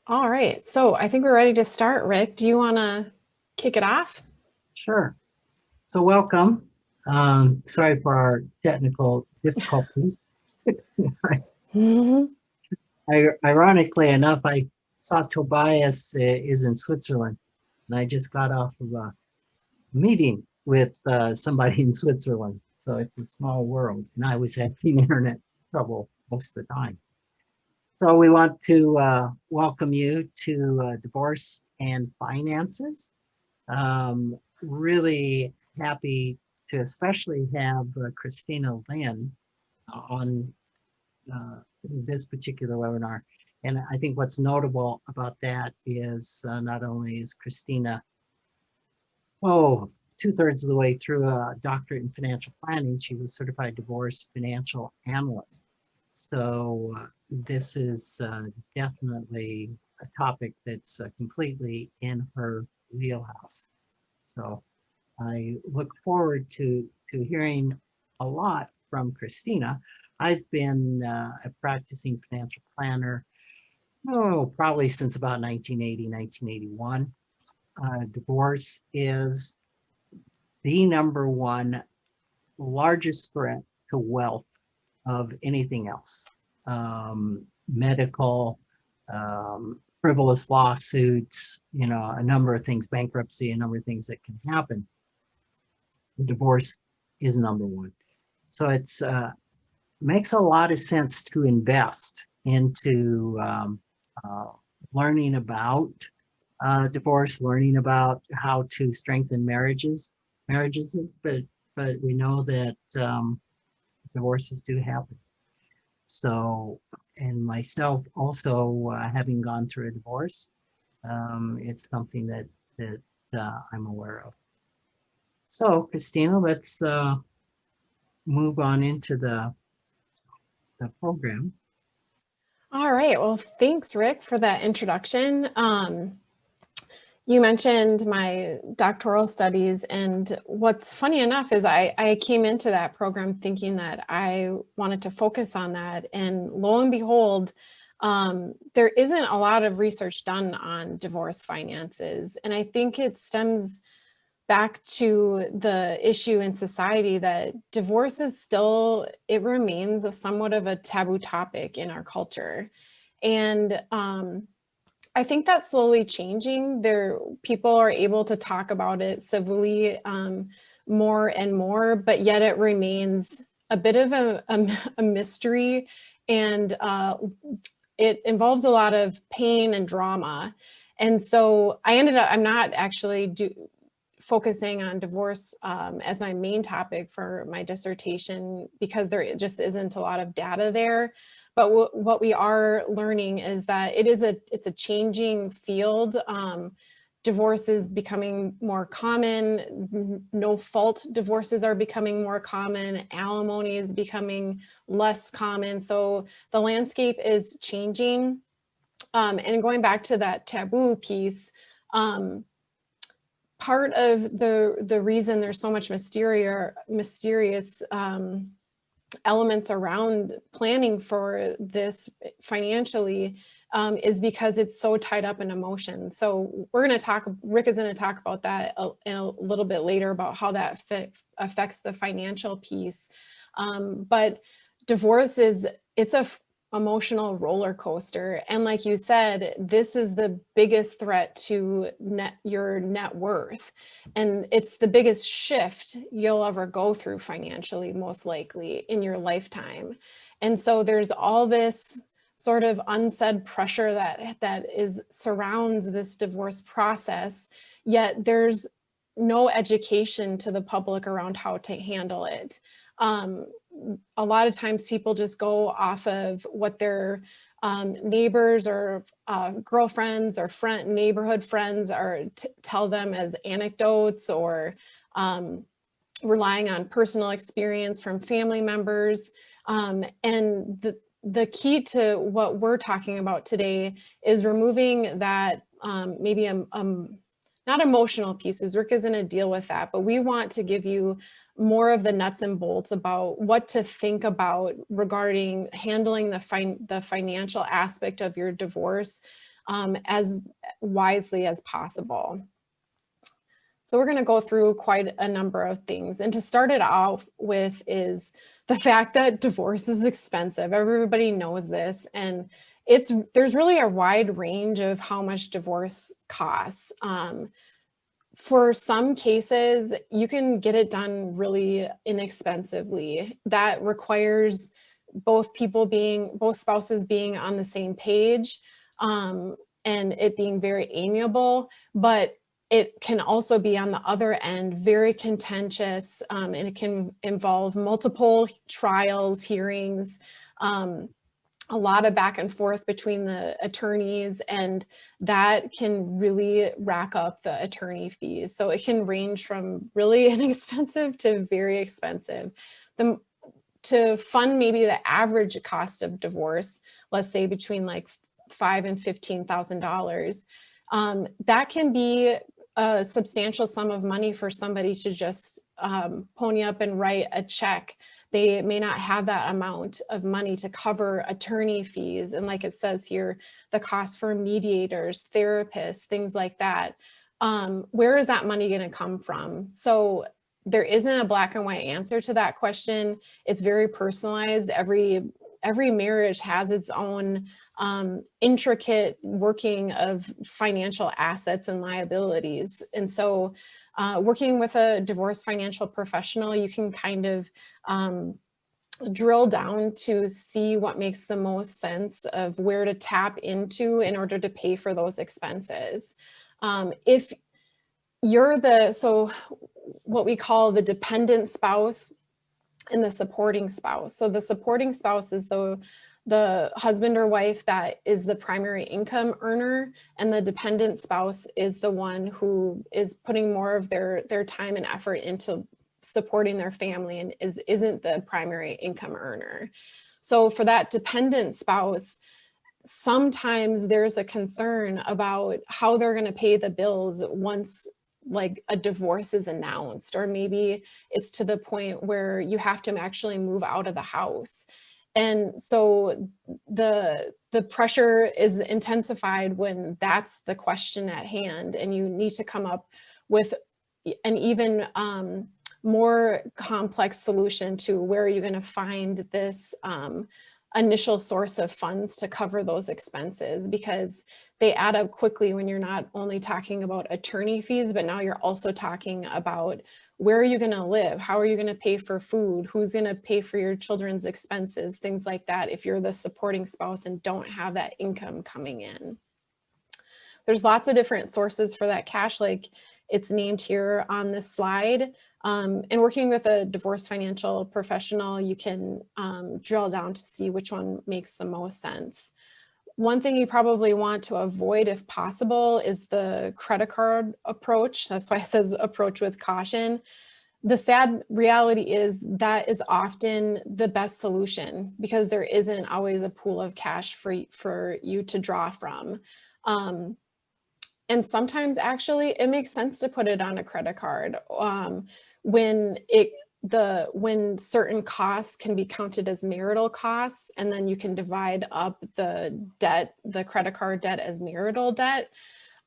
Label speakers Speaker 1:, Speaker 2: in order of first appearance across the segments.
Speaker 1: All right, so I think we're ready to start. Rick, do you want to kick it off?
Speaker 2: Sure. So welcome. Sorry for our technical difficulties.
Speaker 1: Mhm.
Speaker 2: Ironically enough, I saw Tobias is in Switzerland, and I just got off of a meeting with somebody in Switzerland. So it's a small world, and I was having internet trouble most of the time. So we want to welcome you to Divorce and Finances. Really happy to especially have Christina Lynn on this particular webinar. And I think what's notable about that is not only is Christina, oh, 2/3 of the way through a doctorate in financial planning, she was certified divorce financial analyst. So this is definitely a topic that's completely in her wheelhouse. So I look forward to hearing a lot from Christina. I've been a practicing financial planner, probably since about 1980, 1981. Divorce is the number one largest threat to wealth of anything else. Medical, frivolous lawsuits, a number of things, bankruptcy, a number of things that can happen. Divorce is number one. So it's makes a lot of sense to invest into uh, learning about divorce, learning about how to strengthen marriages, but we know that divorces do happen. So, and myself also having gone through a divorce, it's something that I'm aware of. So, Christina, let's move on into the program.
Speaker 1: All right, well, thanks, Rick, for that introduction. You mentioned my doctoral studies, and what's funny enough is I came into that program thinking that I wanted to focus on that, and lo and behold, there isn't a lot of research done on divorce finances, and I think it stems back to the issue in society that divorce is still, it remains a somewhat of a taboo topic in our culture. And I think that's slowly changing. People are able to talk about it civilly more and more, but yet it remains a bit of a mystery, and it involves a lot of pain and drama. And so I'm not actually focusing on divorce as my main topic for my dissertation because there just isn't a lot of data there. But what we are learning is that it's a changing field. Divorce is becoming more common. No fault divorces are becoming more common. Alimony is becoming less common. So the landscape is changing. And going back to that taboo piece, part of the reason there's so much mysterious elements around planning for this financially is because it's so tied up in emotion. So Rick is going to talk about that in a little bit later about how that affects the financial piece. But divorce it's a emotional roller coaster. And like you said, this is the biggest threat to your net worth. And it's the biggest shift you'll ever go through financially, most likely in your lifetime. And so there's all this sort of unsaid pressure that surrounds this divorce process, yet there's no education to the public around how to handle it. A lot of times people just go off of what their neighbors or girlfriends or neighborhood friends are tell them as anecdotes, or relying on personal experience from family members. And the key to what we're talking about today is removing that maybe not emotional pieces. Rick is going to deal with that, but we want to give you more of the nuts and bolts about what to think about regarding handling the financial aspect of your divorce. as wisely as possible. So we're going to go through quite a number of things. And to start it off with is the fact that divorce is expensive. Everybody knows this. And there's really a wide range of how much divorce costs. For some cases, you can get it done really inexpensively. That requires both spouses being on the same page, and it being very amiable, but it can also be on the other end very contentious, and it can involve multiple trials, hearings, a lot of back and forth between the attorneys, and that can really rack up the attorney fees. So it can range from really inexpensive to very expensive. To fund maybe the average cost of divorce, let's say between like $5,000 and $15,000, that can be a substantial sum of money for somebody to just pony up and write a check. They may not have that amount of money to cover attorney fees. And like it says here, the cost for mediators, therapists, things like that. Where is that money going to come from? So there isn't a black and white answer to that question. It's very personalized. Every marriage has its own intricate working of financial assets and liabilities. And so working with a divorce financial professional, you can kind of drill down to see what makes the most sense of where to tap into in order to pay for those expenses. If you're so what we call the dependent spouse and the supporting spouse. So the supporting spouse is the husband or wife that is the primary income earner, and the dependent spouse is the one who is putting more of their time and effort into supporting their family and isn't the primary income earner. So for that dependent spouse, sometimes there's a concern about how they're going to pay the bills once like a divorce is announced, or maybe it's to the point where you have to actually move out of the house. And so the pressure is intensified when that's the question at hand, and you need to come up with an even more complex solution to where are you going to find this initial source of funds to cover those expenses, because they add up quickly when you're not only talking about attorney fees, but now you're also talking about where are you going to live? How are you going to pay for food? Who's going to pay for your children's expenses? Things like that if you're the supporting spouse and don't have that income coming in. There's lots of different sources for that cash, like it's named here on this slide. And working with a divorce financial professional, you can drill down to see which one makes the most sense. One thing you probably want to avoid if possible is the credit card approach. That's why it says approach with caution. The sad reality is that is often the best solution because there isn't always a pool of cash for you to draw from. And sometimes actually it makes sense to put it on a credit card when certain costs can be counted as marital costs, and then you can divide up the debt, the credit card debt, as marital debt.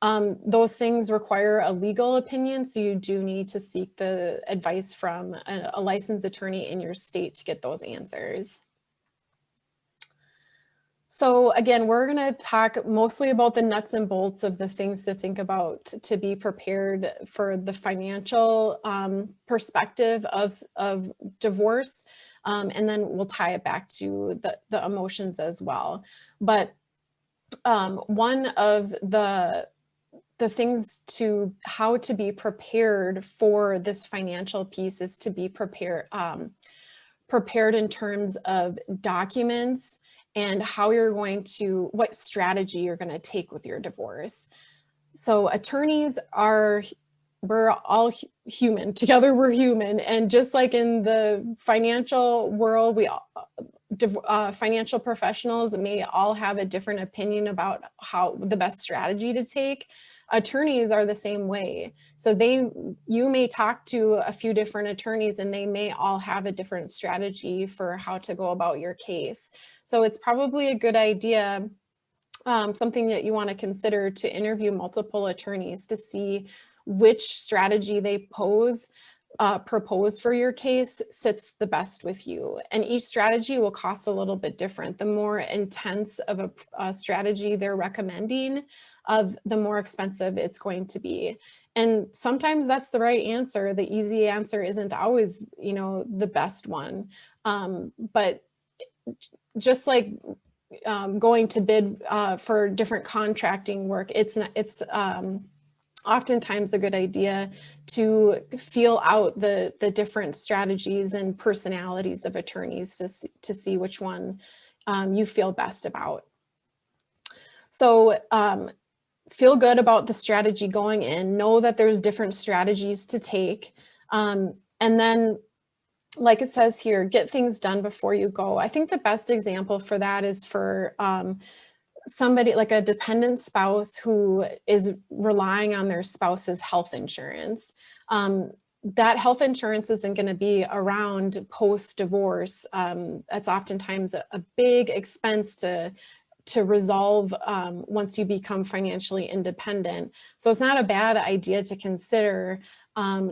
Speaker 1: Those things require a legal opinion, so you do need to seek the advice from a licensed attorney in your state to get those answers. So again, we're going to talk mostly about the nuts and bolts of the things to think about to be prepared for the financial perspective of divorce, and then we'll tie it back to the emotions as well. But one of the things to how to be prepared for this financial piece is to be prepared in terms of documents and how you're going to, what strategy you're going to take with your divorce. So attorneys we're all human. Together we're human. And just like in the financial world, financial professionals may all have a different opinion about how the best strategy to take. Attorneys are the same way. So you may talk to a few different attorneys and they may all have a different strategy for how to go about your case. So it's probably a good idea something that you want to consider to interview multiple attorneys to see which strategy they propose for your case sits the best with you. And each strategy will cost a little bit different. The more intense of a strategy they're recommending, the more expensive it's going to be. And sometimes that's the right answer. The easy answer isn't always, the best one. But just like going to bid for different contracting work, it's oftentimes a good idea to feel out the different strategies and personalities of attorneys to see which one you feel best about. So feel good about the strategy going in, know that there's different strategies to take, and then, like it says here, get things done before you go. I think the best example for that is for somebody like a dependent spouse who is relying on their spouse's health insurance. That health insurance isn't going to be around post-divorce. That's oftentimes a big expense to resolve once you become financially independent. So it's not a bad idea to consider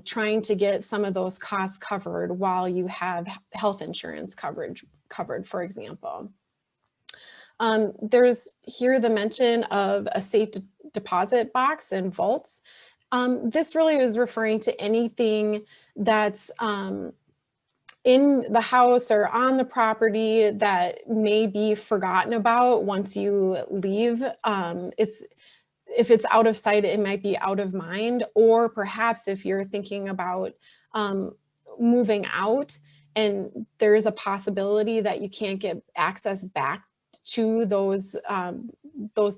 Speaker 1: trying to get some of those costs covered while you have health insurance covered, for example. There's here the mention of a safe deposit box and vaults. This really is referring to anything that's in the house or on the property that may be forgotten about once you leave. If it's out of sight, it might be out of mind, or perhaps if you're thinking about moving out and there's a possibility that you can't get access back to those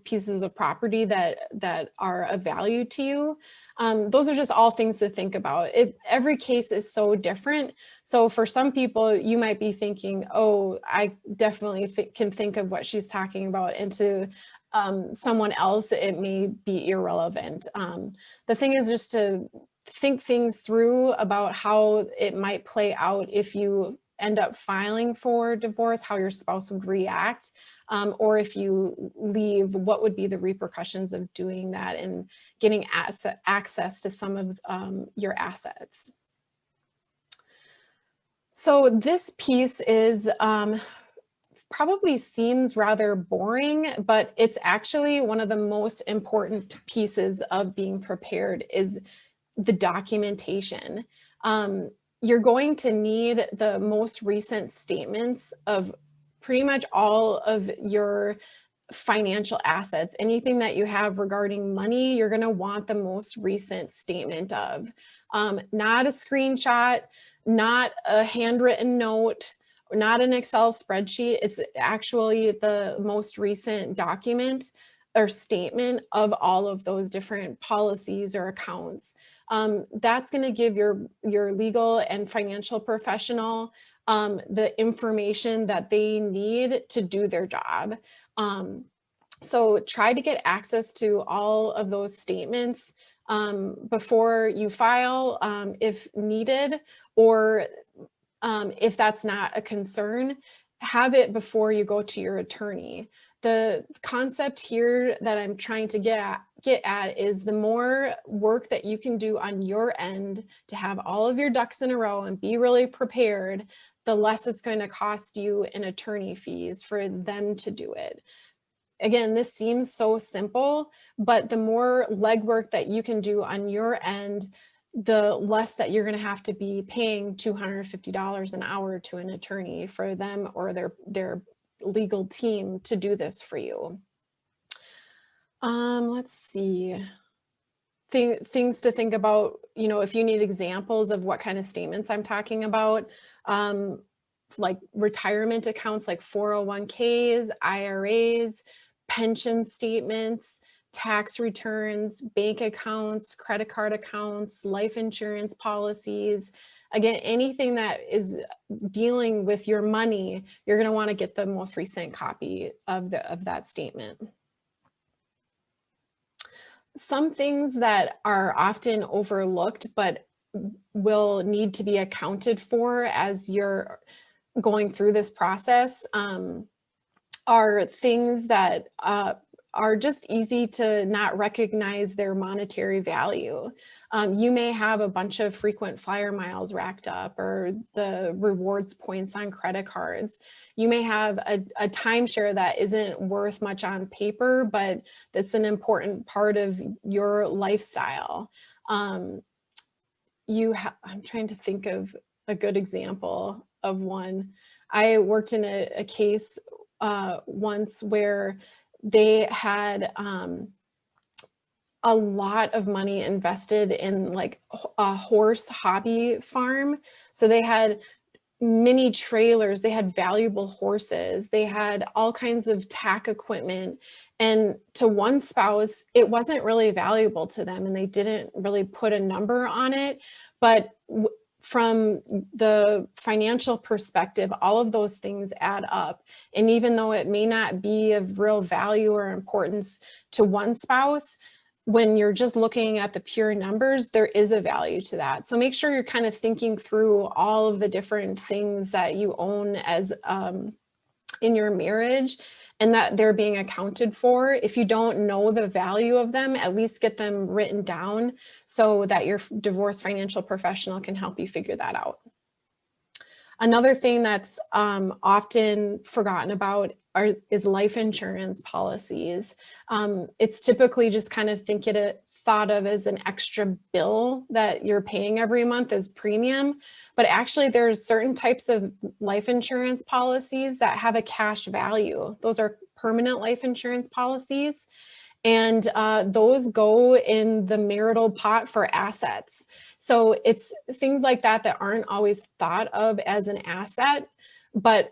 Speaker 1: pieces of property that are of value to you. Those are just all things to think about. Every case is so different. So for some people, you might be thinking, oh, I definitely can think of what she's talking about. And to someone else, it may be irrelevant. The thing is just to think things through about how it might play out if you end up filing for divorce, how your spouse would react, or if you leave, what would be the repercussions of doing that and getting access to some of your assets. So this piece is probably seems rather boring, but it's actually one of the most important pieces of being prepared is the documentation. You're going to need the most recent statements of pretty much all of your financial assets. Anything that you have regarding money, you're going to want the most recent statement of. Not a screenshot, not a handwritten note, not an Excel spreadsheet. It's actually the most recent document or statement of all of those different policies or accounts. That's going to give your legal and financial professional the information that they need to do their job. So try to get access to all of those statements before you file if needed, or if that's not a concern, have it before you go to your attorney. The concept here that I'm trying to get at is the more work that you can do on your end to have all of your ducks in a row and be really prepared, the less it's going to cost you in attorney fees for them to do it. Again, this seems so simple, but the more legwork that you can do on your end, the less that you're going to have to be paying $250 an hour to an attorney for them or their legal team to do this for you. Let's see. Things to think about, if you need examples of what kind of statements I'm talking about, like retirement accounts like 401ks, IRAs, pension statements, tax returns, bank accounts, credit card accounts, life insurance policies. Again, anything that is dealing with your money, you're going to want to get the most recent copy of that statement. Some things that are often overlooked but will need to be accounted for as you're going through this process are things that are just easy to not recognize their monetary value. You may have a bunch of frequent flyer miles racked up, or the rewards points on credit cards. You may have a timeshare that isn't worth much on paper, but that's an important part of your lifestyle. I'm trying to think of a good example of one. I worked in a case once where they had a lot of money invested in like a horse hobby farm. So they had mini trailers, they had valuable horses, they had all kinds of tack equipment. And to one spouse, it wasn't really valuable to them, and they didn't really put a number on it. But from the financial perspective, all of those things add up. And even though it may not be of real value or importance to one spouse, when you're just looking at the pure numbers, there is a value to that. So make sure you're kind of thinking through all of the different things that you own as in your marriage, and that they're being accounted for. If you don't know the value of them, at least get them written down so that your divorce financial professional can help you figure that out. Another thing that's often forgotten about is life insurance policies. It's typically just kind of thought of as an extra bill that you're paying every month as premium, but actually there's certain types of life insurance policies that have a cash value. Those are permanent life insurance policies. And those go in the marital pot for assets. So it's things like that that aren't always thought of as an asset, but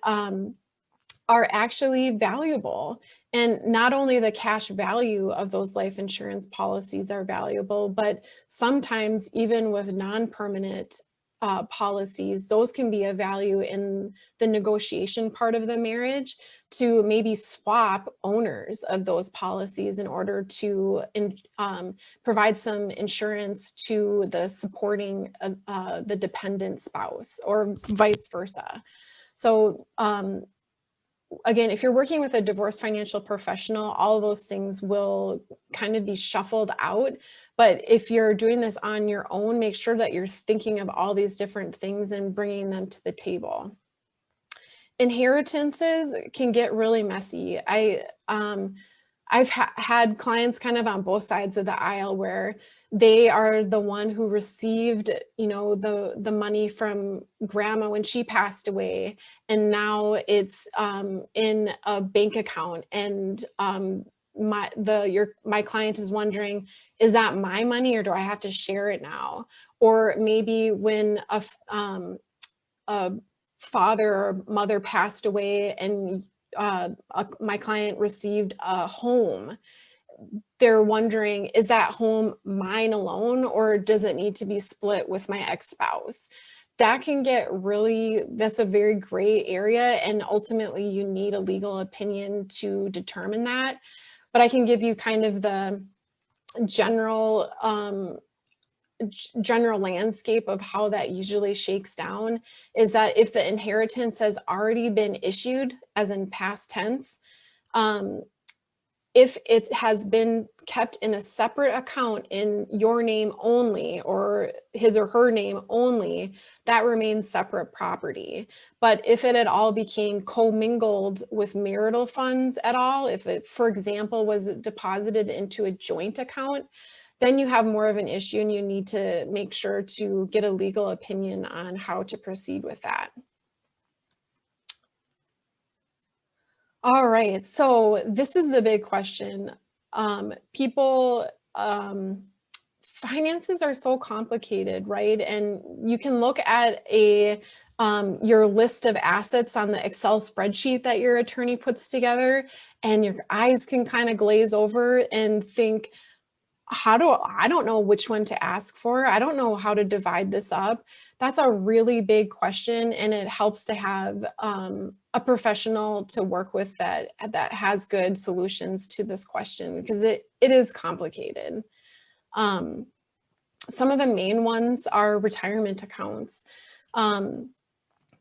Speaker 1: are actually valuable. And not only the cash value of those life insurance policies are valuable, but sometimes even with non-permanent policies, those can be a value in the negotiation part of the marriage to maybe swap owners of those policies in order to provide some insurance to the supporting the dependent spouse, or vice versa. So again, if you're working with a divorce financial professional, all of those things will kind of be shuffled out. But if you're doing this on your own, make sure that you're thinking of all these different things and bringing them to the table. Inheritances can get really messy. I've had clients kind of on both sides of the aisle where they are the one who received, the money from grandma when she passed away, and now it's in a bank account, and my client is wondering, is that my money or do I have to share it now? Or maybe when a father or mother passed away and my client received a home, they're wondering, is that home mine alone, or does it need to be split with my ex-spouse? That can get that's a very gray area, and ultimately you need a legal opinion to determine that. But I can give you kind of the general landscape of how that usually shakes down, is that if the inheritance has already been issued, as in past tense, if it has been kept in a separate account in your name only, or his or her name only, that remains separate property. But if it at all became commingled with marital funds at all, if it, for example, was deposited into a joint account, then you have more of an issue, and you need to make sure to get a legal opinion on how to proceed with that. All right, so this is the big question. Finances are so complicated, right? And you can look at your list of assets on the Excel spreadsheet that your attorney puts together, and your eyes can kind of glaze over and think, I don't know which one to ask for. I don't know how to divide this up. That's a really big question, and it helps to have a professional to work with that has good solutions to this question, because it is complicated. Some of the main ones are retirement accounts.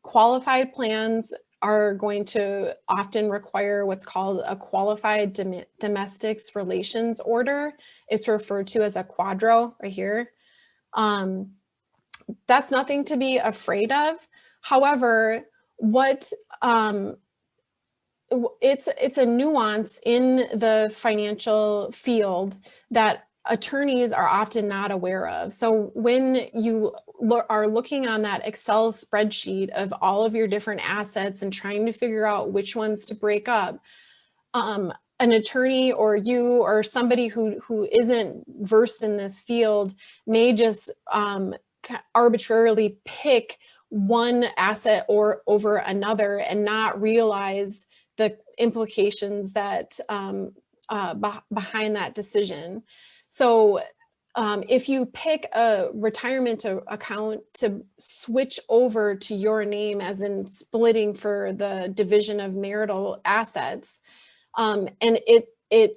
Speaker 1: Qualified plans are going to often require what's called a qualified domestics relations order. It's referred to as a quadro right here. That's nothing to be afraid of. However, what it's a nuance in the financial field that attorneys are often not aware of. So when you are looking on that Excel spreadsheet of all of your different assets and trying to figure out which ones to break up, an attorney or you or somebody who isn't versed in this field may just arbitrarily pick one asset or over another and not realize the implications that behind that decision. So if you pick a retirement account to switch over to your name, as in splitting for the division of marital assets, and it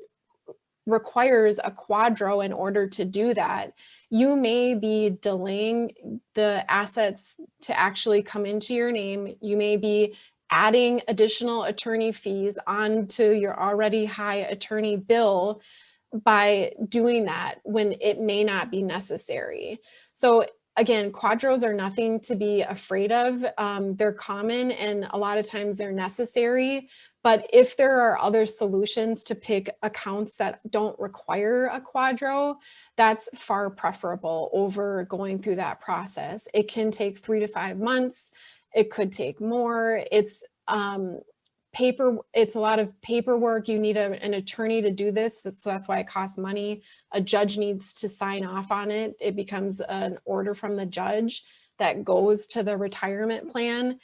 Speaker 1: requires a quadro in order to do that, you may be delaying the assets to actually come into your name. You may be adding additional attorney fees onto your already high attorney bill by doing that when it may not be necessary. So again, quadros are nothing to be afraid of. They're common and a lot of times they're necessary. But if there are other solutions to pick accounts that don't require a quadro, that's far preferable over going through that process. It can take 3 to 5 months. It could take more. It's it's a lot of paperwork. You need an attorney to do this. So that's why it costs money. A judge needs to sign off on it. It becomes an order from the judge that goes to the retirement plan.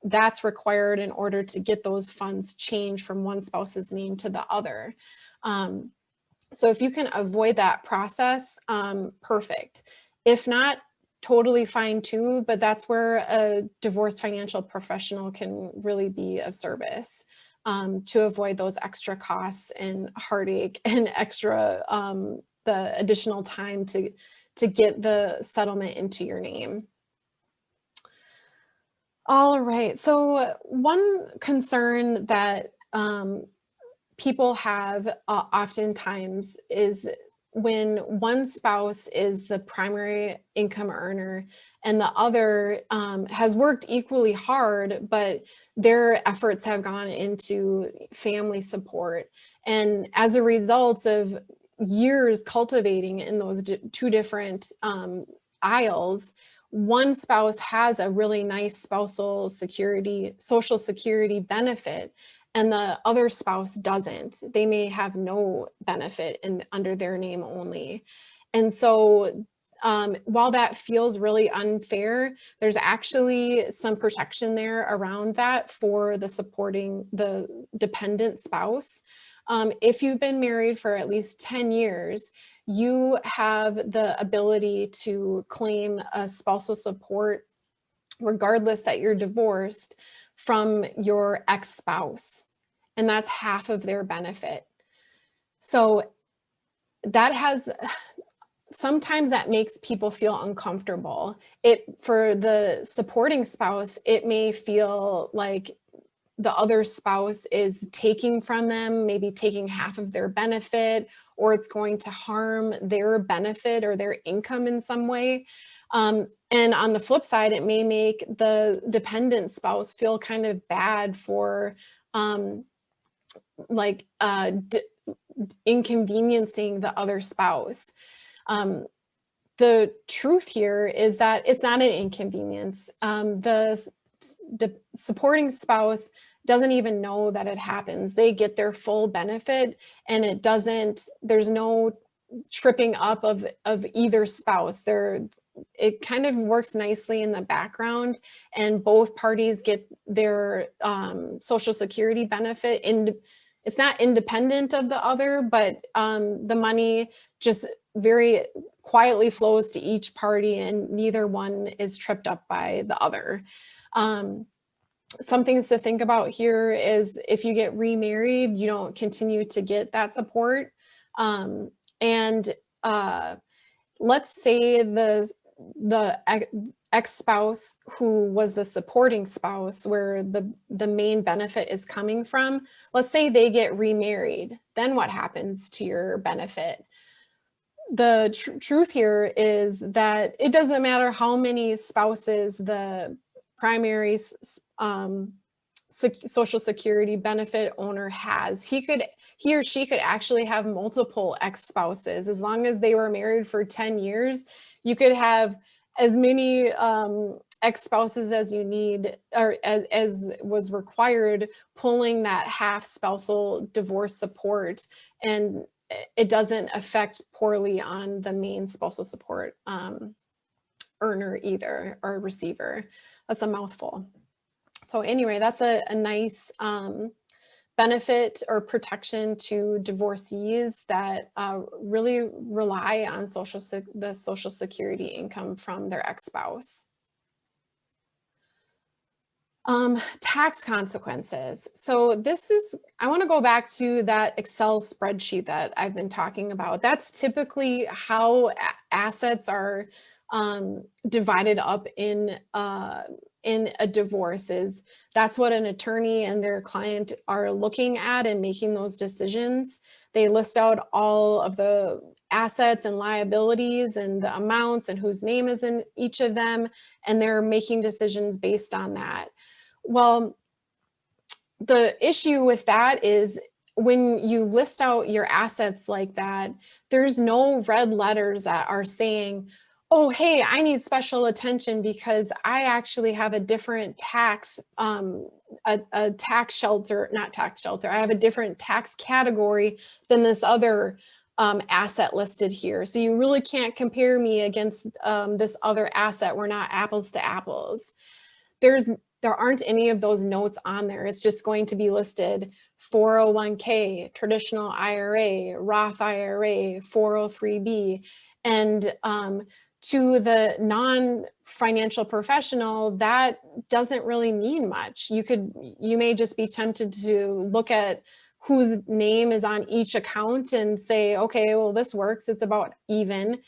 Speaker 1: That's required in order to get those funds changed from one spouse's name to the other. So if you can avoid that process, perfect. If not, totally fine too, but that's where a divorce financial professional can really be of service to avoid those extra costs and heartache and extra, the additional time to get the settlement into your name. All right, so one concern that people have oftentimes is when one spouse is the primary income earner and the other has worked equally hard, but their efforts have gone into family support. And as a result of years cultivating in those two different aisles, one spouse has a really nice spousal security, social security benefit, and the other spouse doesn't. They may have no benefit under their name only. And so while that feels really unfair, there's actually some protection there around that for the dependent spouse. If you've been married for at least 10 years, you have the ability to claim a spousal support, regardless that you're divorced, from your ex-spouse, and that's half of their benefit. So sometimes that makes people feel uncomfortable. For the supporting spouse, it may feel like the other spouse is taking from them, maybe taking half of their benefit, or it's going to harm their benefit or their income in some way. And on the flip side, it may make the dependent spouse feel kind of bad for inconveniencing the other spouse. The truth here is that it's not an inconvenience. The supporting spouse doesn't even know that it happens. They get their full benefit, and there's no tripping up of either spouse. It kind of works nicely in the background, and both parties get their Social Security benefit. And it's not independent of the other, but the money just very quietly flows to each party, and neither one is tripped up by the other. Some things to think about here is if you get remarried, you don't continue to get that support. And let's say the the ex-spouse who was the supporting spouse, where the main benefit is coming from, let's say they get remarried, then what happens to your benefit? The truth here is that it doesn't matter how many spouses the primary Social Security benefit owner has. He or she could actually have multiple ex-spouses. As long as they were married for 10 years, you could have as many ex-spouses as you need, or as was required, pulling that half spousal divorce support, and it doesn't affect poorly on the main spousal support earner either, or receiver. That's a mouthful. So anyway, that's a nice benefit or protection to divorcees that really rely on the Social Security income from their ex-spouse. Tax consequences. So I want to go back to that Excel spreadsheet that I've been talking about. That's typically how assets are divided up in a divorce. That's what an attorney and their client are looking at and making those decisions. They list out all of the assets and liabilities and the amounts and whose name is in each of them, and they're making decisions based on that. Well, the issue with that is when you list out your assets like that, there's no red letters that are saying, oh, hey, I need special attention because I actually have a different tax, a tax shelter, not tax shelter. I have a different tax category than this other asset listed here. So you really can't compare me against this other asset. We're not apples to apples. There aren't any of those notes on there. It's just going to be listed 401k, traditional IRA, Roth IRA, 403b. And to the non-financial professional, that doesn't really mean much. You may just be tempted to look at whose name is on each account and say, okay, well, this works. It's about even.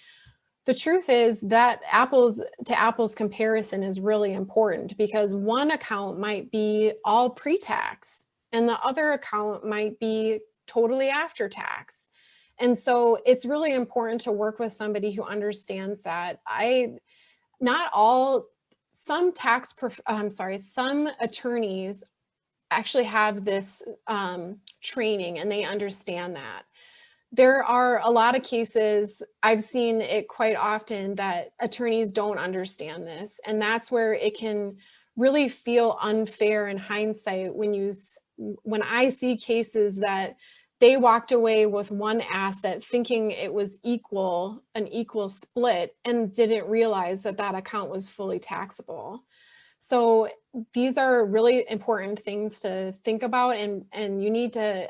Speaker 1: The truth is that apples to apples comparison is really important, because one account might be all pre-tax and the other account might be totally after tax. And so it's really important to work with somebody who understands that. Some attorneys actually have this training and they understand that. There are a lot of cases, I've seen it quite often, that attorneys don't understand this. And that's where it can really feel unfair in hindsight when I see cases that they walked away with one asset thinking it was an equal split, and didn't realize that that account was fully taxable. So these are really important things to think about, and you need to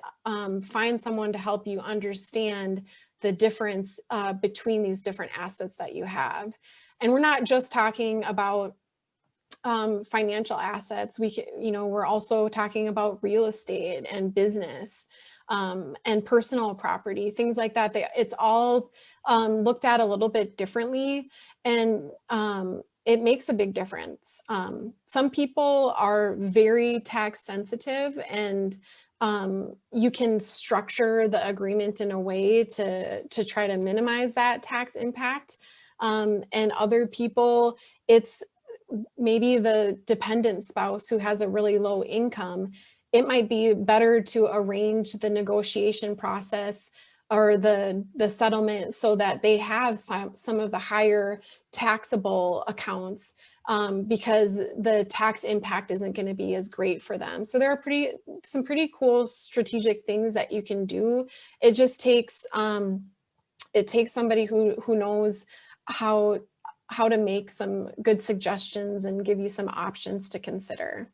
Speaker 1: find someone to help you understand the difference between these different assets that you have. And we're not just talking about financial assets. We're also talking about real estate and business and personal property, things like that. It's all looked at a little bit differently, and it makes a big difference. Some people are very tax sensitive, and you can structure the agreement in a way to try to minimize that tax impact. And other people, it's maybe the dependent spouse who has a really low income. It might be better to arrange the negotiation process or the settlement so that they have some of the higher taxable accounts, because the tax impact isn't going to be as great for them. So there are some pretty cool strategic things that you can do. It just takes somebody who knows how to make some good suggestions and give you some options to consider.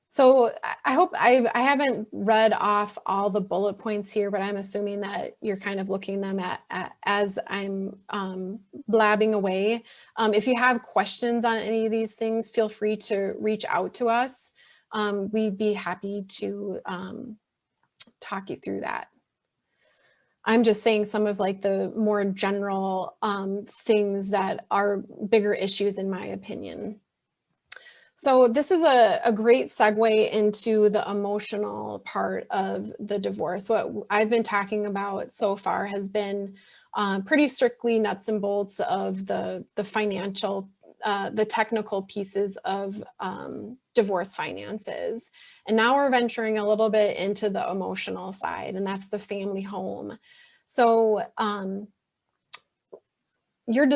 Speaker 1: So I hope I haven't read off all the bullet points here, but I'm assuming that you're kind of looking them at as I'm blabbing away. If you have questions on any of these things, feel free to reach out to us. We'd be happy to talk you through that. I'm just saying some of like the more general things that are bigger issues in my opinion. So this is a great segue into the emotional part of the divorce. What I've been talking about so far has been pretty strictly nuts and bolts of the financial, the technical pieces of divorce finances. And now we're venturing a little bit into the emotional side, and that's the family home. So you're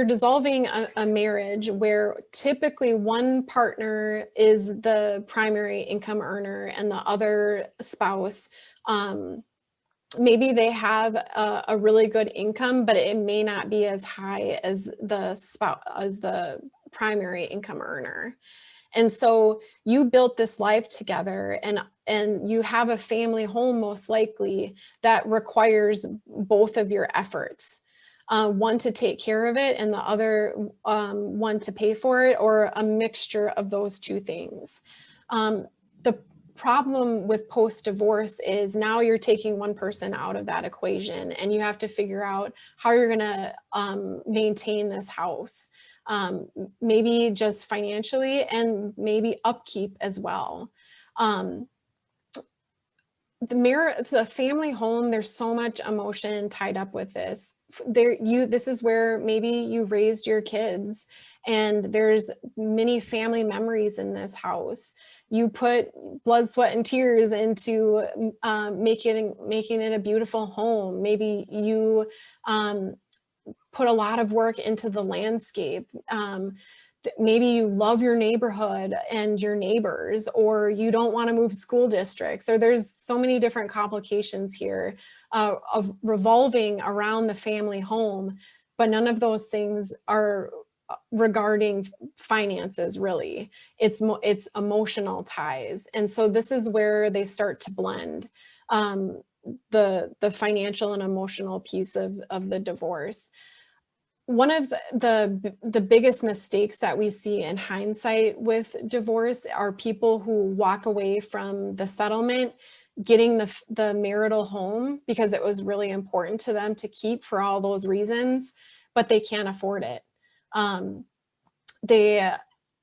Speaker 1: dissolving a marriage where typically one partner is the primary income earner and the other spouse, maybe they have a really good income, but it may not be as high as the spouse, as the primary income earner. And so you built this life together, and you have a family home most likely that requires both of your efforts. One to take care of it and the other one to pay for it, or a mixture of those two things. The problem with post-divorce is now you're taking one person out of that equation, and you have to figure out how you're going to maintain this house, maybe just financially and maybe upkeep as well. It's a family home. There's so much emotion tied up with this. This is where maybe you raised your kids, and there's many family memories in this house. You put blood, sweat, and tears into making it a beautiful home. Maybe you put a lot of work into the landscape. Maybe you love your neighborhood and your neighbors, or you don't want to move school districts, or there's so many different complications here of revolving around the family home, but none of those things are regarding finances really. It's emotional ties. And so this is where they start to blend the financial and emotional piece of the divorce. One of the biggest mistakes that we see in hindsight with divorce are people who walk away from the settlement, getting the marital home because it was really important to them to keep for all those reasons, but they can't afford it.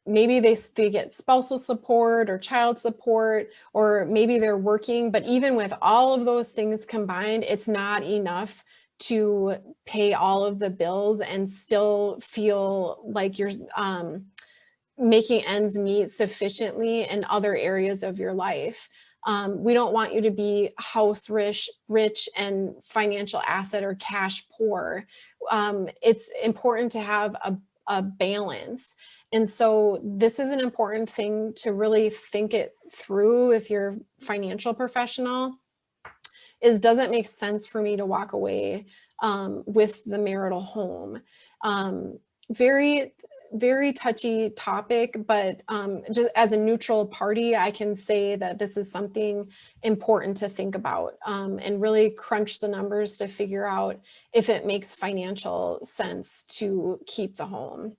Speaker 1: Maybe they get spousal support or child support, or maybe they're working, but even with all of those things combined, it's not enough to pay all of the bills and still feel like you're making ends meet sufficiently in other areas of your life. We don't want you to be house rich and financial asset or cash poor. It's important to have a balance. And so this is an important thing to really think it through with your financial professional. Does it make sense for me to walk away with the marital home? Very, very touchy topic, but just as a neutral party, I can say that this is something important to think about and really crunch the numbers to figure out if it makes financial sense to keep the home.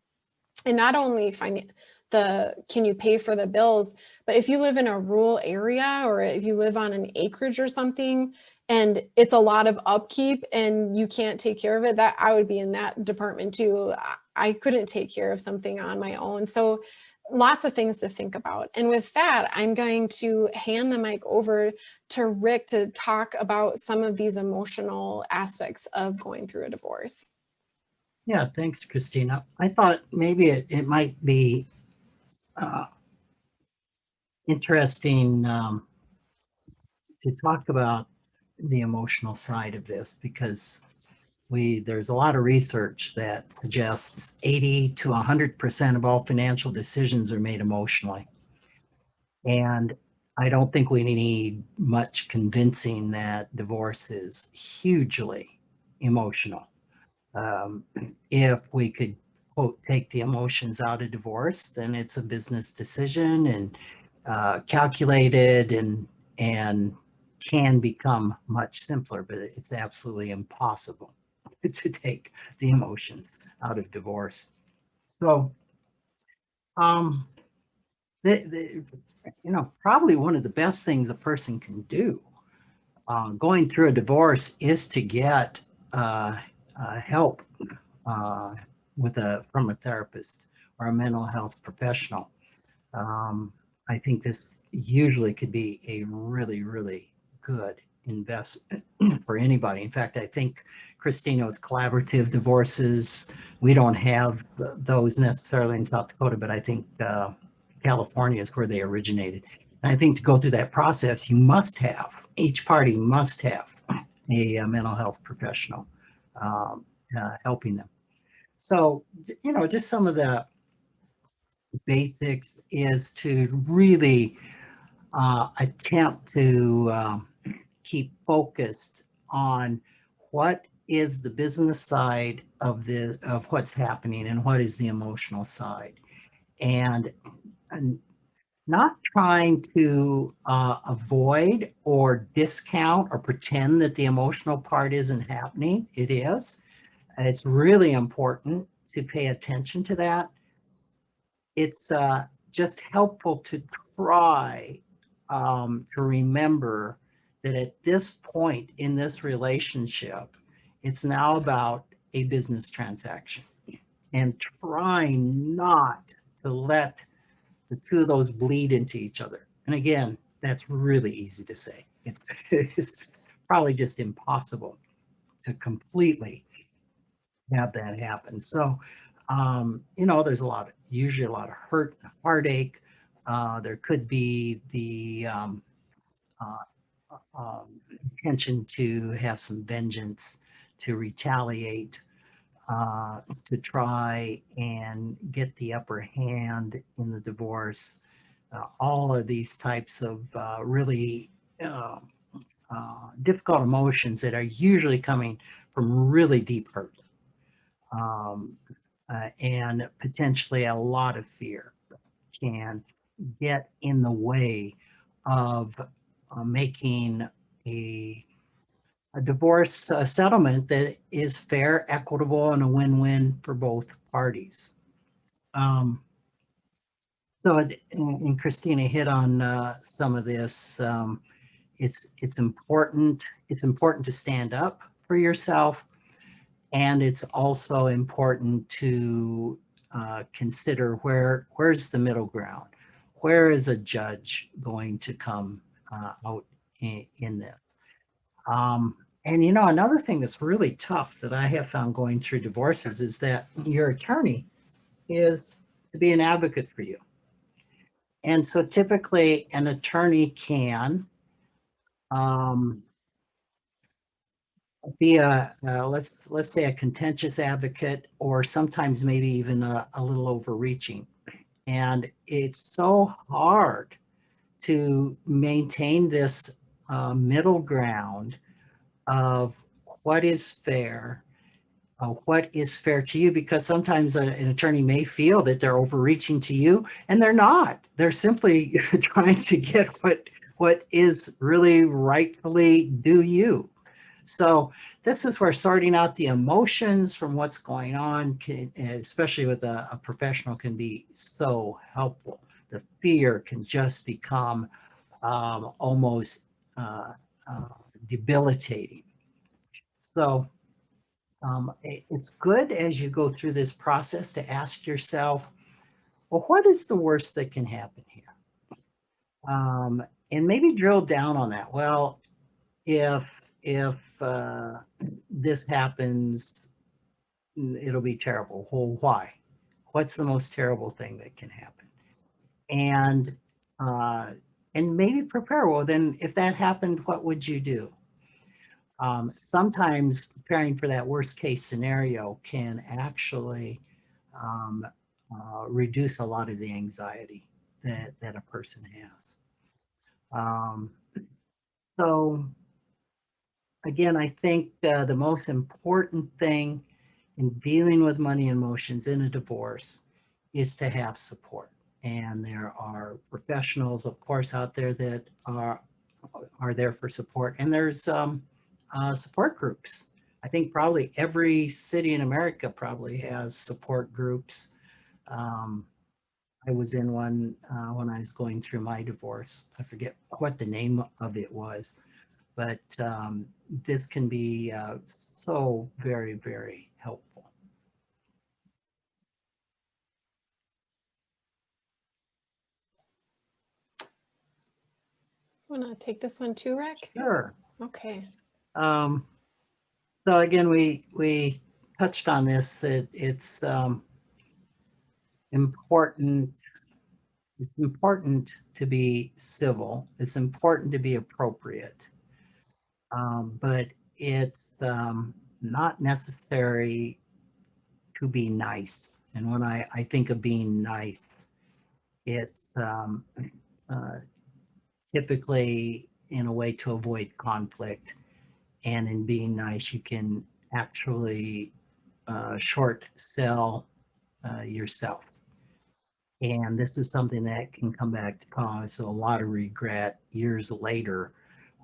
Speaker 1: And not only can you pay for the bills, but if you live in a rural area, or if you live on an acreage or something, and it's a lot of upkeep and you can't take care of it, that I would be in that department too. I couldn't take care of something on my own. So lots of things to think about. And with that, I'm going to hand the mic over to Rick to talk about some of these emotional aspects of going through a divorce.
Speaker 2: Yeah, thanks, Christina. I thought maybe it might be interesting to talk about the emotional side of this, because there's a lot of research that suggests 80 to 100% of all financial decisions are made emotionally. And I don't think we need much convincing that divorce is hugely emotional. If we could, quote, take the emotions out of divorce, then it's a business decision and calculated and can become much simpler, but it's absolutely impossible to take the emotions out of divorce. So, probably one of the best things a person can do going through a divorce is to get help from a therapist or a mental health professional. Um, I think this usually could be a really, really good investment for anybody. In fact, I think, Christina, with collaborative divorces, we don't have those necessarily in South Dakota, but I think California is where they originated. And I think to go through that process, each party must have a mental health professional um, helping them. So, just some of the basics is to really attempt to keep focused on what is the business side of what's happening and what is the emotional side, and not trying to avoid or discount or pretend that the emotional part isn't happening. It is. It's really important to pay attention to that. It's just helpful to try to remember that at this point in this relationship, it's now about a business transaction, and trying not to let the two of those bleed into each other. And again, that's really easy to say. It's probably just impossible to completely have that happen. So, there's usually a lot of hurt, heartache. There could be the intention to have some vengeance, to retaliate, to try and get the upper hand in the divorce. All of these types of really uh, difficult emotions that are usually coming from really deep hurt. Um, and potentially a lot of fear can get in the way of making a divorce settlement that is fair, equitable, and a win-win for both parties. Um, and Christina hit on some of this. It's important. It's important to stand up for yourself. And it's also important to consider where's the middle ground? Where is a judge going to come out in this? And another thing that's really tough that I have found going through divorces is that your attorney is to be an advocate for you. And so typically an attorney can be let's say a contentious advocate, or sometimes maybe even a little overreaching. And it's so hard to maintain this middle ground of what is fair to you, because sometimes an attorney may feel that they're overreaching to you, and they're not. They're simply trying to get what is really rightfully due you. So this is where sorting out the emotions from what's going on, especially with a professional, can be so helpful. The fear can just become almost debilitating. So it's good as you go through this process to ask yourself, well, what is the worst that can happen here? And maybe drill down on that. Well, if this happens, it'll be terrible. Well, why? What's the most terrible thing that can happen? And maybe prepare. Well, then, if that happened, what would you do? Sometimes preparing for that worst case scenario can actually reduce a lot of the anxiety that a person has. So again, I think the most important thing in dealing with money emotions in a divorce is to have support. And there are professionals, of course, out there that are there for support. And there's support groups. I think probably every city in America probably has support groups. I was in one when I was going through my divorce. I forget what the name of it was, but this can be so very, very helpful.
Speaker 1: Want to take this one too, Rick?
Speaker 2: Sure.
Speaker 1: Okay.
Speaker 2: So again, we touched on this, that it's important. It's important to be civil. It's important to be appropriate, but it's not necessary to be nice. And when I think of being nice, it's uh, typically in a way to avoid conflict. And in being nice, you can actually short sell yourself. And this is something that can come back to cause a lot of regret years later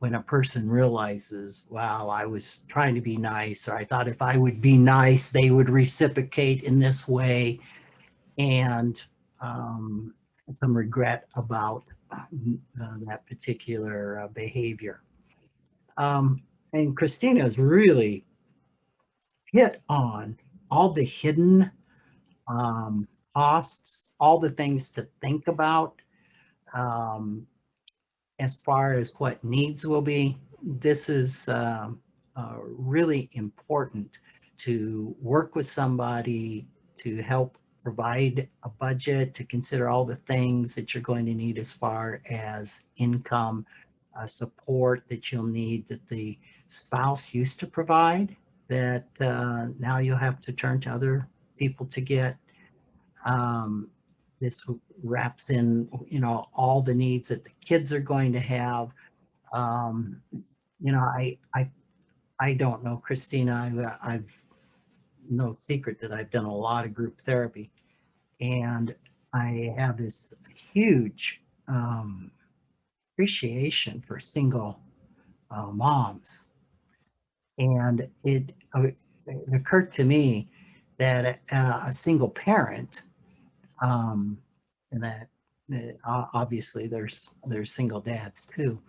Speaker 2: when a person realizes, wow, I was trying to be nice, or I thought if I would be nice, they would reciprocate in this way. And some regret about that particular behavior. And Christina has really hit on all the hidden costs, all the things to think about um, as far as what needs will be. This is really important to work with somebody to help provide a budget, to consider all the things that you're going to need as far as income, support that you'll need that the spouse used to provide, that now you'll have to turn to other people to get. This wraps in, all the needs that the kids are going to have. Um, I don't know, Christina. I've no secret that I've done a lot of group therapy, and I have this huge appreciation for single moms. And it occurred to me that a single parent, and that obviously there's single dads too,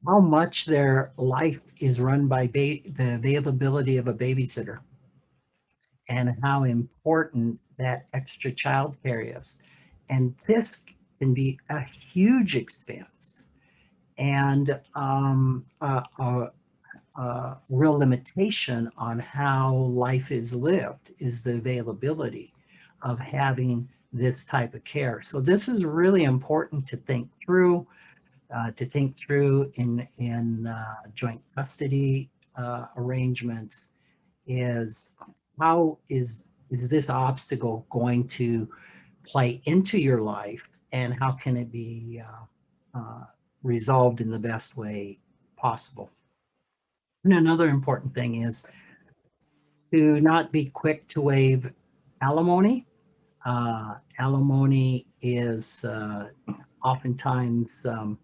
Speaker 2: how much their life is run by the availability of a babysitter, and how important that extra child care is. And this can be a huge expense, and a real limitation on how life is lived is the availability of having this type of care. So this is really important to think through, in joint custody arrangements. Is how is this obstacle going to play into your life, and how can it be resolved in the best way possible? And another important thing is to not be quick to waive alimony. Alimony is oftentimes a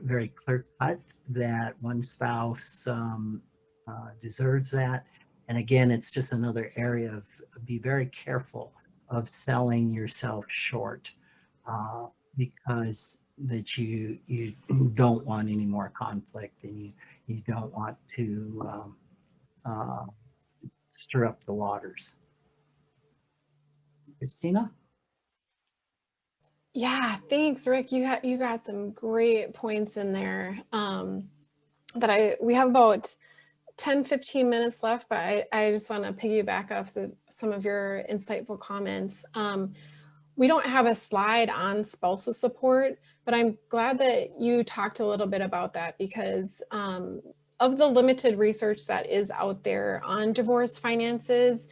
Speaker 2: very clear cut that one spouse deserves that. And again, it's just another area of be very careful of selling yourself short, because that you don't want any more conflict, and you don't want to uh, stir up the waters. Christina?
Speaker 1: Yeah, thanks, Rick. You got some great points in there. We have about 10, 15 minutes left, but I just want to piggyback off some of your insightful comments. We don't have a slide on spousal support, but I'm glad that you talked a little bit about that, because of the limited research that is out there on divorce finances,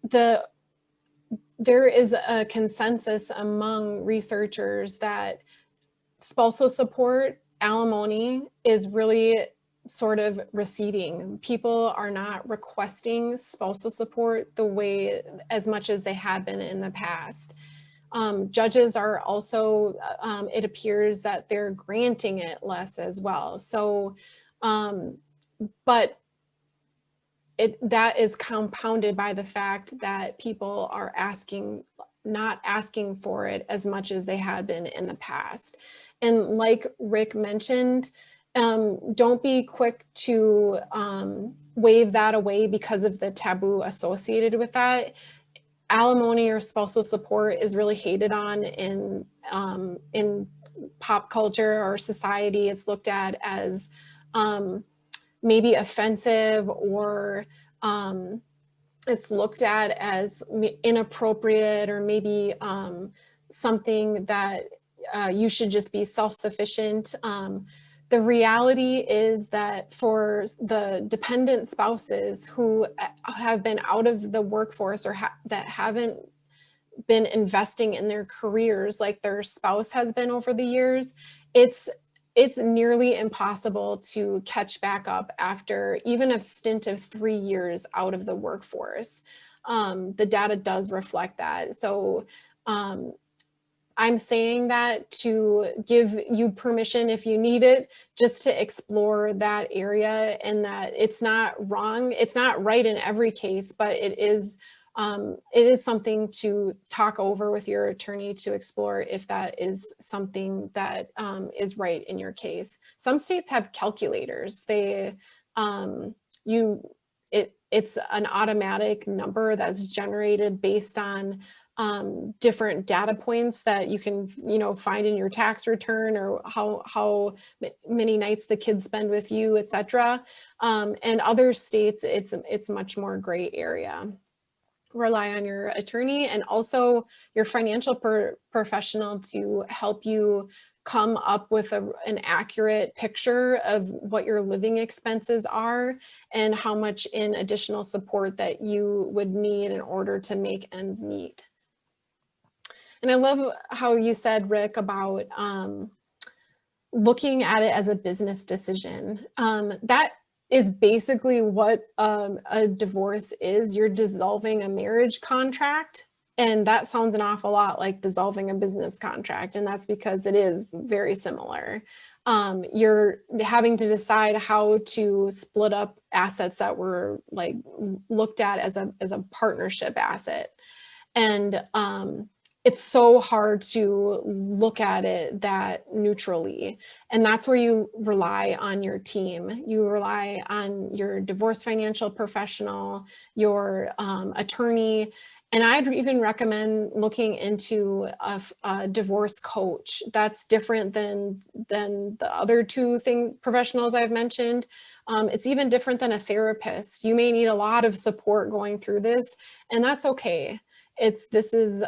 Speaker 1: there is a consensus among researchers that spousal support, alimony, is really sort of receding. People are not requesting spousal support the way as much as they had been in the past. Judges are also, it appears that they're granting it less as well. So, but that is compounded by the fact that people are asking not asking for it as much as they had been in the past. And like Rick mentioned, don't be quick to wave that away because of the taboo associated with that. Alimony or spousal support is really hated on in pop culture or society. It's looked at as maybe offensive, or it's looked at as inappropriate, or maybe something that you should just be self-sufficient. The reality is that for the dependent spouses who have been out of the workforce, or that haven't been investing in their careers like their spouse has been over the years, it's nearly impossible to catch back up after even a stint of 3 years out of the workforce. The data does reflect that. So I'm saying that to give you permission, if you need it, just to explore that area, and that it's not wrong. It's not right in every case, but it is something to talk over with your attorney to explore if that is something that is right in your case. Some states have calculators. It's an automatic number that's generated based on different data points that you can, find in your tax return, or how many nights the kids spend with you, etc. And other states, it's much more gray area. Rely on your attorney and also your financial professional to help you come up with an accurate picture of what your living expenses are and how much in additional support that you would need in order to make ends meet. And I love how you said, Rick, about looking at it as a business decision. That is basically what a divorce is. You're dissolving a marriage contract, and that sounds an awful lot like dissolving a business contract, and that's because it is very similar. You're having to decide how to split up assets that were like looked at as a partnership asset, and it's so hard to look at it that neutrally. And that's where you rely on your team. You rely on your divorce financial professional, your attorney. And I'd even recommend looking into a divorce coach. That's different than the other two professionals I've mentioned. It's even different than a therapist. You may need a lot of support going through this, and that's okay. This is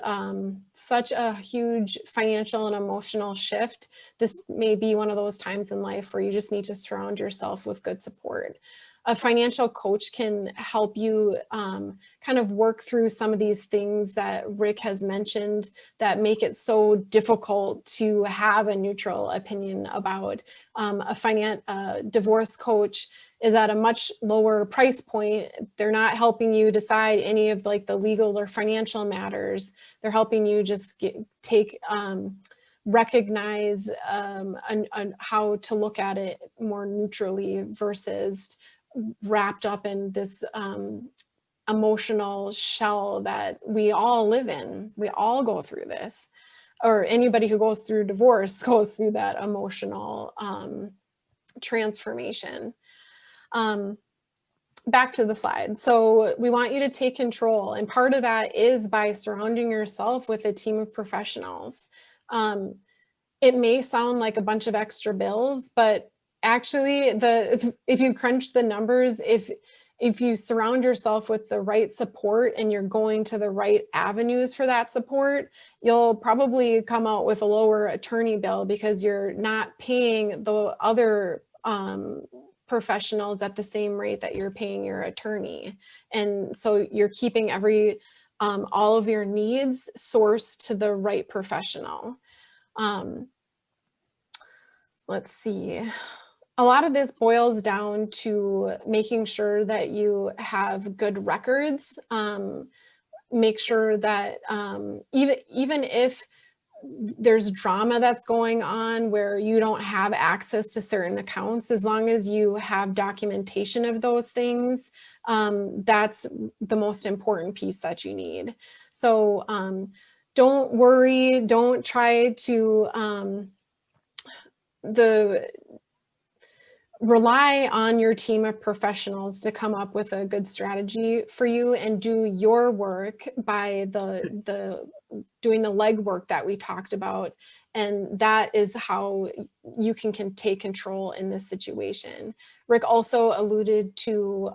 Speaker 1: such a huge financial and emotional shift. This may be one of those times in life where you just need to surround yourself with good support. A financial coach can help you kind of work through some of these things that Rick has mentioned that make it so difficult to have a neutral opinion about. A divorce coach is at a much lower price point. They're not helping you decide any of like the legal or financial matters. They're helping you just recognize how to look at it more neutrally versus wrapped up in this emotional shell that we all live in. We all go through this, or anybody who goes through divorce goes through that emotional transformation. Back to the slide. So we want you to take control, and part of that is by surrounding yourself with a team of professionals. It may sound like a bunch of extra bills, but actually if you crunch the numbers, if you surround yourself with the right support and you're going to the right avenues for that support, you'll probably come out with a lower attorney bill because you're not paying the other professionals at the same rate that you're paying your attorney. And so you're keeping all of your needs sourced to the right professional. Let's see. A lot of this boils down to making sure that you have good records. Make sure that even if there's drama that's going on where you don't have access to certain accounts, as long as you have documentation of those things, that's the most important piece that you need. So don't worry, don't try to rely on your team of professionals to come up with a good strategy for you, and do your work by doing the legwork that we talked about. And that is how you can take control in this situation. Rick also alluded to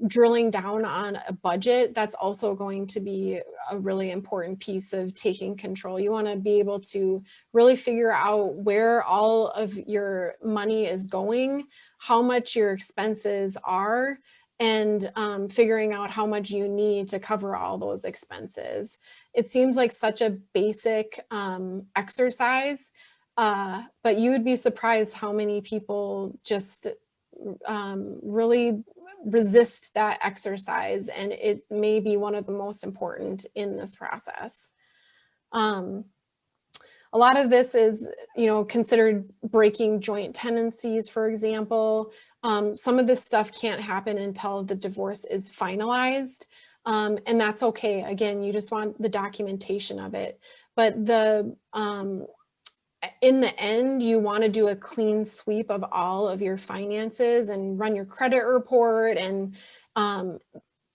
Speaker 1: drilling down on a budget. That's also going to be a really important piece of taking control. You want to be able to really figure out where all of your money is going, how much your expenses are, and figuring out how much you need to cover all those expenses. It seems like such a basic exercise, but you would be surprised how many people just really resist that exercise, and it may be one of the most important in this process. A lot of this is, considered breaking joint tenancies, for example. Some of this stuff can't happen until the divorce is finalized, and that's okay. Again, you just want the documentation of it. But in the end, you want to do a clean sweep of all of your finances and run your credit report and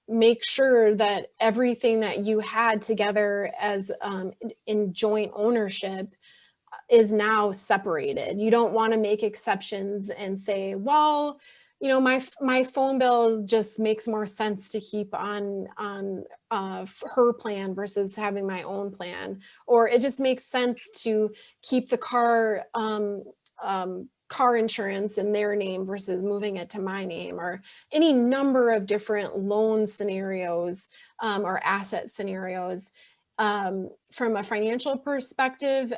Speaker 1: make sure that everything that you had together as in joint ownership is now separated. You don't want to make exceptions and say, well, my phone bill just makes more sense to keep on her plan versus having my own plan, or it just makes sense to keep the car insurance in their name versus moving it to my name, or any number of different loan scenarios or asset scenarios. From a financial perspective,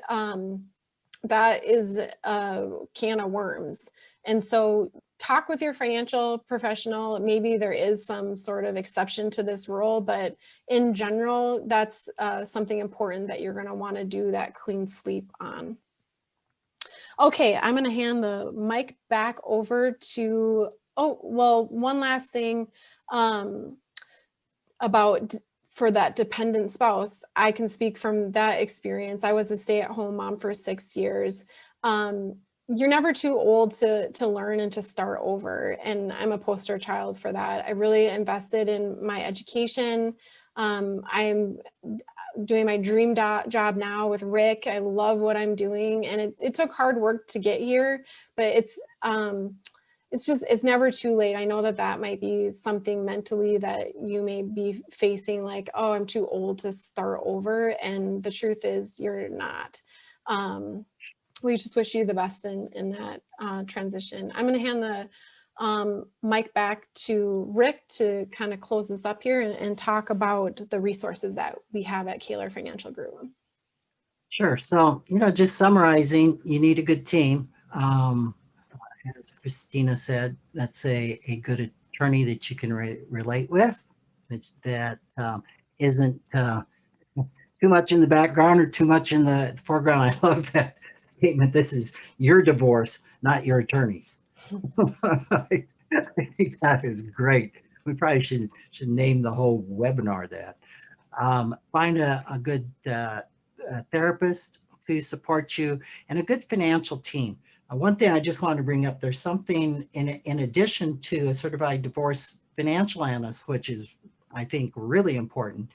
Speaker 1: that is a can of worms. And so talk with your financial professional. Maybe there is some sort of exception to this rule, but in general, that's something important that you're going to want to do that clean sweep on. Okay, I'm going to hand the mic back over to, one last thing about for that dependent spouse. I can speak from that experience. I was a stay-at-home mom for 6 years. You're never too old to learn and to start over. And I'm a poster child for that. I really invested in my education. I'm doing my dream job now with Rick. I love what I'm doing. And it took hard work to get here, but it's never too late. I know that might be something mentally that you may be facing, like, oh, I'm too old to start over. And the truth is you're not. We just wish you the best in that transition. I'm going to hand the mic back to Rick to kind of close this up here and talk about the resources that we have at Kahler Financial Group.
Speaker 2: Sure. So, just summarizing, you need a good team. As Christina said, that's a good attorney that you can relate with, that isn't too much in the background or too much in the foreground. I love that statement. This is your divorce, not your attorney's. I think that is great. We probably should name the whole webinar that. Find a good therapist to support you, and a good financial team. One thing I just wanted to bring up, there's something in addition to a certified divorce financial analyst, which is, I think, really important.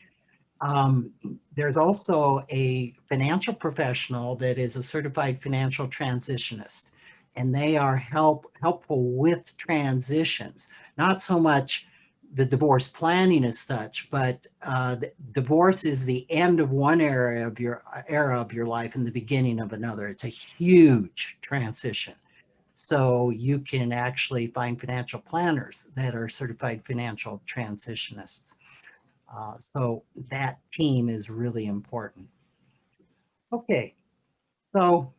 Speaker 2: There's also a financial professional that is a certified financial transitionist, and they are helpful with transitions, not so much the divorce planning as such, but divorce is the end of one era of your life and the beginning of another. It's a huge transition. So you can actually find financial planners that are certified financial transitionists. So that team is really important. Okay, so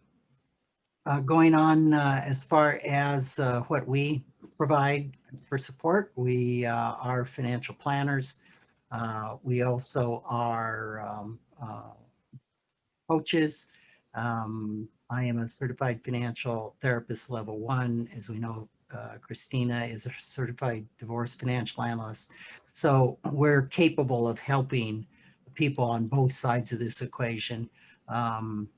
Speaker 2: going on as far as what we provide for support, we are financial planners. We also are coaches. I am a certified financial therapist level 1. As we know, Christina is a certified divorce financial analyst. So we're capable of helping people on both sides of this equation. I'm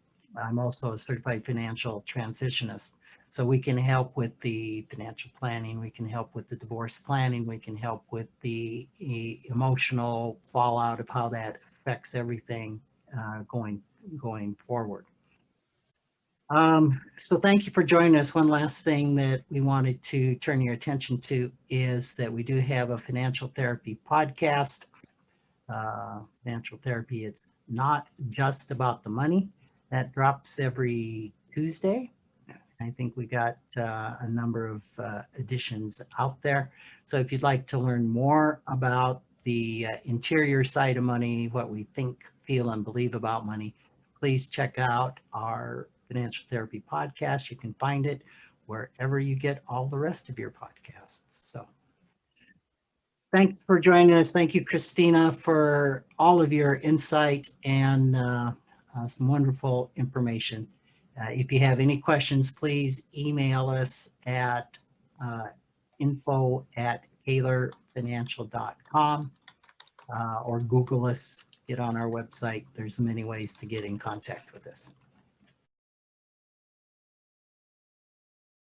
Speaker 2: also a certified financial transitionist. So we can help with the financial planning, we can help with the divorce planning, we can help with the emotional fallout of how that affects everything going forward. So thank you for joining us. One last thing that we wanted to turn your attention to is that we do have a financial therapy podcast. Financial therapy, it's not just about the money. That drops every Tuesday. I think we got a number of editions out there. So if you'd like to learn more about the interior side of money, what we think, feel, and believe about money, please check out our financial therapy podcast. You can find it wherever you get all the rest of your podcasts. So thanks for joining us. Thank you, Christina, for all of your insight and some wonderful information. If you have any questions, please email us at info@kahlerfinancial.com or Google us, get on our website. There's many ways to get in contact with us.